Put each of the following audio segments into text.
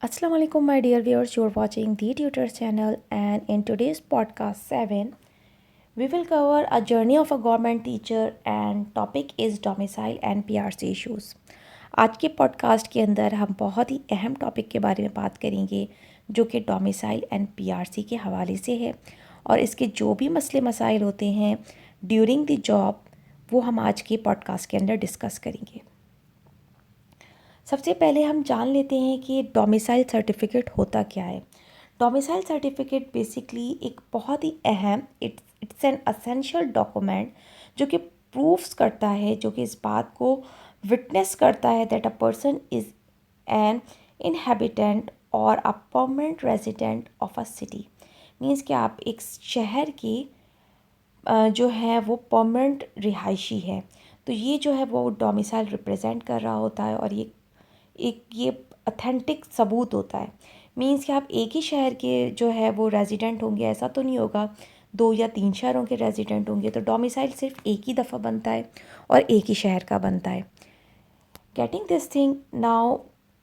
Assalamu alaikum, my dear viewers. You're watching the Tutor channel, and in today's podcast 7, we will cover a journey of a government teacher, and topic is domicile and PRC issues. आज के podcast के अंदर हम बहुत ही अहम topic के बारे में बात करेंगे जो कि डोमिसाइल एंड पीआरसी के हवाले से है और इसके जो भी मसले मसाइल होते हैं ड्यूरिंग द जॉब वो हम आज के पॉडकास्ट के अंदर डिस्कस करेंगे। सबसे पहले हम जान लेते हैं कि डोमिसाइल सर्टिफिकेट होता क्या है। डोमिसाइल सर्टिफिकेट बेसिकली एक बहुत ही अहम इट्स एन असेंशियल डॉक्यूमेंट जो कि प्रूफ्स करता है, जो कि इस बात को विटनेस करता है that a person is an inhabitant और a permanent resident of a city. Means कि आप एक शहर की जो है वो परमानेंट रिहायशी है, तो ये जो है वो डोमिसाइल रिप्रेजेंट कर रहा होता है और ये अथेंटिक सबूत होता है। मीन्स कि आप एक ही शहर के जो है वो रेजिडेंट होंगे ऐसा तो नहीं होगा, 2 या 3 शहरों के रेजिडेंट होंगे, तो डोमिसाइल सिर्फ एक ही दफ़ा बनता है और एक ही शहर का बनता है। Getting this thing now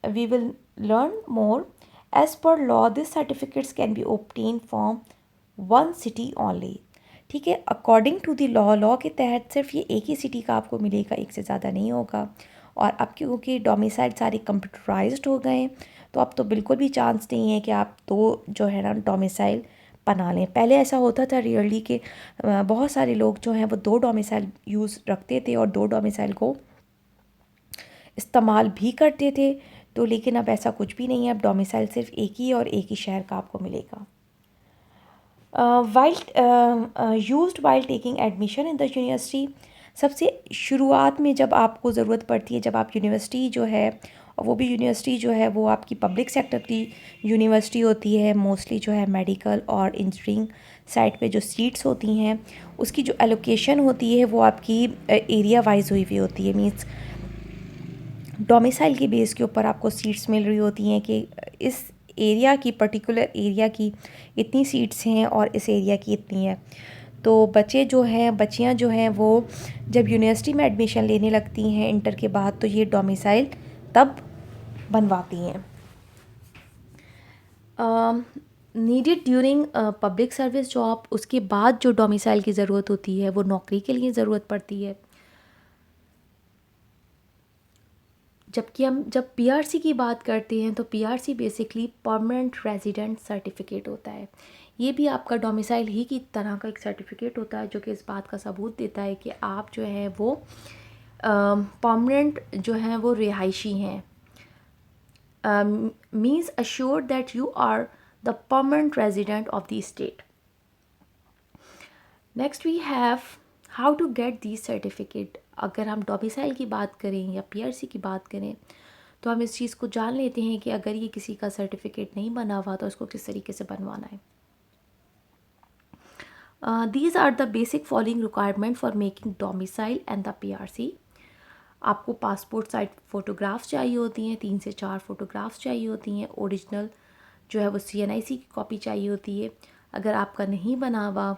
we will learn more. As per law this certificates can be obtained from one city only. ठीक है, अकॉर्डिंग टू द लॉ के तहत सिर्फ ये एक ही सिटी का आपको मिलेगा, एक से ज़्यादा नहीं होगा। और अब क्योंकि डोमिसाइल सारे कंप्यूटराइज्ड हो गए हैं तो अब तो बिल्कुल भी चांस नहीं है कि आप दो जो है ना डोमिसाइल बना लें। पहले ऐसा होता था रियली कि बहुत सारे लोग जो हैं वो 2 डोमिसाइल यूज़ रखते थे और 2 डोमिसाइल को इस्तेमाल भी करते थे। तो लेकिन अब ऐसा कुछ भी नहीं है, अब डोमिसाइल सिर्फ एक ही और एक ही शहर का आपको मिलेगा। While used while taking admission in the university. सबसे शुरुआत में जब आपको ज़रूरत पड़ती है, जब आप यूनिवर्सिटी जो है, और वो भी यूनिवर्सिटी जो है वो आपकी पब्लिक सेक्टर की यूनिवर्सिटी होती है, मोस्टली जो है मेडिकल और इंजीनियरिंग साइड पे जो सीट्स होती हैं उसकी जो एलोकेशन होती है वो आपकी एरिया वाइज हुई हुई होती है। मीन्स डोमिसाइल के बेस के ऊपर आपको सीट्स मिल रही होती हैं कि इस एरिया की, पर्टिकुलर एरिया की इतनी सीट्स हैं और इस एरिया की इतनी है। तो बच्चे जो हैं, बच्चियां जो हैं वो जब यूनिवर्सिटी में एडमिशन लेने लगती हैं इंटर के बाद तो ये डोमिसाइल तब बनवाती हैं। Needed during public service job, उसके बाद जो डोमिसाइल की ज़रूरत होती है वो नौकरी के लिए ज़रूरत पड़ती है। जबकि हम जब पीआरसी की बात करते हैं तो PRC basically permanent resident certificate होता है। ये भी आपका डोमिसाइल ही की तरह का एक सर्टिफिकेट होता है जो कि इस बात का सबूत देता है कि आप जो है वो परमानेंट जो है वो रिहायशी हैं। Means assured that you are the permanent resident of the state. Next we have how to get the certificate. अगर हम डोमिसाइल की बात करें या पीआरसी की बात करें तो हम इस चीज़ को जान लेते हैं कि अगर ये किसी का सर्टिफिकेट नहीं बना हुआ तो उसको किस तरीके से बनवाना है। These are the basic following requirement for making domicile and the PRC. आपको पासपोर्ट साइज फ़ोटोग्राफ्स चाहिए होती हैं, 3 से 4 फ़ोटोग्राफ्स चाहिए होती हैं। ओरिजिनल जो है वो सीएनआईसी की कॉपी चाहिए होती है। अगर आपका नहीं बना हुआ,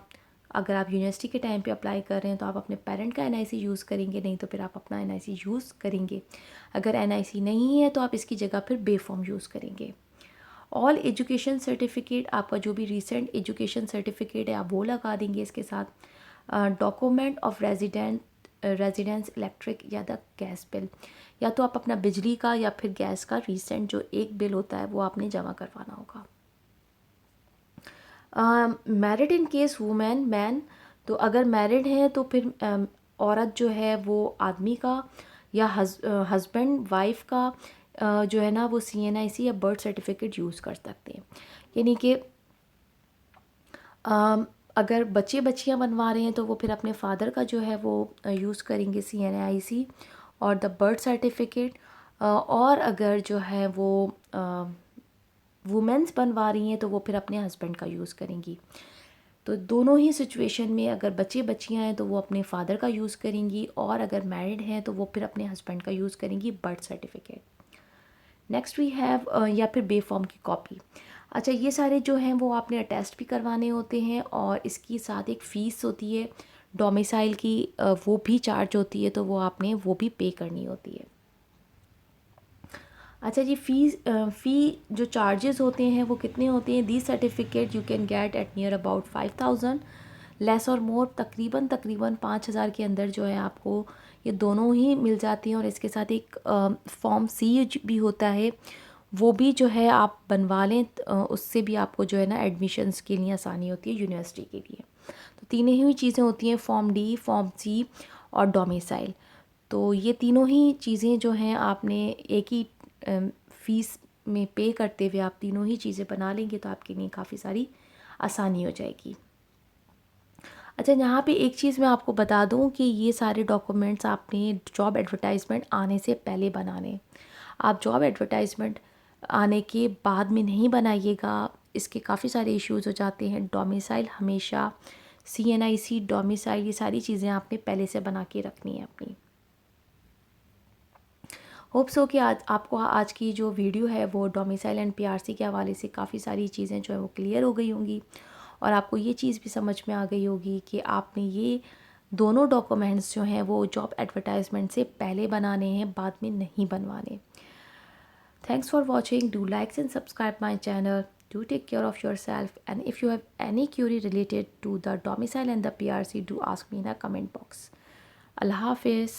अगर आप यूनिवर्सिटी के टाइम पे अप्लाई कर रहे हैं तो आप अपने पेरेंट का एनआईसी यूज़ करेंगे, नहीं तो फिर आप अपना एनआईसी यूज़ करेंगे। अगर एनआईसी नहीं है तो आप इसकी जगह फिर बे फॉर्म यूज़ करेंगे। ऑल एजुकेशन सर्टिफिकेट, आपका जो भी रिसेंट एजुकेशन सर्टिफिकेट है आप वो लगा देंगे इसके साथ। डॉक्यूमेंट ऑफ रेजिडेंस इलेक्ट्रिक या द गैस बिल, या तो आप अपना बिजली का या फिर गैस का रिसेंट जो एक बिल होता है वो आपने जमा करवाना होगा। Married in case women man, तो अगर मैरिड है तो फिर औरत जो है वो आदमी का या हस्बैंड वाइफ का जो है ना वो सीएनआईसी या बर्थ सर्टिफिकेट यूज़ कर सकते हैं। यानी कि अगर बच्चे बच्चियां बनवा रहे हैं तो वो फिर अपने फादर का जो है वो यूज़ करेंगे सीएनआईसी और द बर्थ सर्टिफिकेट। और अगर जो है वो वुमेंस बनवा रही हैं तो वो फिर अपने हस्बैंड का यूज़ करेंगी। तो दोनों ही सिचुएशन में अगर बच्चे बच्चियां हैं तो वो अपने फादर का यूज़ करेंगी और अगर मैरिड हैं तो वो फिर अपने हस्बैंड का यूज़ करेंगी birth certificate. Next we have या फिर बे फॉर्म की कॉपी। अच्छा, ये सारे जो हैं वो आपने अटेस्ट भी करवाने होते हैं और इसकी साथ एक फ़ीस होती है डोमिसाइल की, वो भी चार्ज होती है, तो वो आपने वो भी पे करनी होती है। अच्छा जी, फ़ी जो चार्जेस होते हैं वो कितने होते हैं? The certificate you can get at near about 5000 less और मोर, तकरीबन तकरीबन 5000 के अंदर जो है आपको ये दोनों ही मिल जाती हैं। और इसके साथ एक फॉर्म सी भी होता है, वो भी जो है आप बनवा लें, उससे भी आपको जो है ना एडमिशन्स के लिए आसानी होती है यूनिवर्सिटी के लिए। तो तीनों ही चीज़ें होती हैं, फॉर्म डी, फॉर्म सी और डोमिसाइल। तो ये तीनों ही चीज़ें जो हैं आपने एक ही फ़ीस में पे करते हुए आप तीनों ही चीज़ें बना लेंगे तो आपके लिए काफ़ी सारी आसानी हो जाएगी। अच्छा, यहाँ पे एक चीज़ मैं आपको बता दूँ कि ये सारे डॉक्यूमेंट्स आपने जॉब एडवर्टाइजमेंट आने से पहले बनाने। आप जॉब एडवर्टाइजमेंट आने के बाद में नहीं बनाइएगा, इसके काफ़ी सारे इश्यूज़ हो जाते हैं। डोमिसाइल हमेशा, CNIC, डोमिसाइल, ये सारी चीज़ें आपने पहले से बना के रखनी है अपनी। होप सो कि आज आपको आज की जो वीडियो है वो डोमिसाइल एंड PRC के हवाले से काफ़ी सारी चीज़ें जो है वो क्लियर हो गई होंगी, और आपको ये चीज़ भी समझ में आ गई होगी कि आपने ये दोनों डॉक्यूमेंट्स जो हैं वो जॉब एडवर्टाइजमेंट से पहले बनाने हैं, बाद में नहीं बनवाने। Thanks for watching, do likes and subscribe my channel, do take care of yourself, and if you have any query related to the domicile and the PRC, do ask me in the comment box. Allah Hafiz.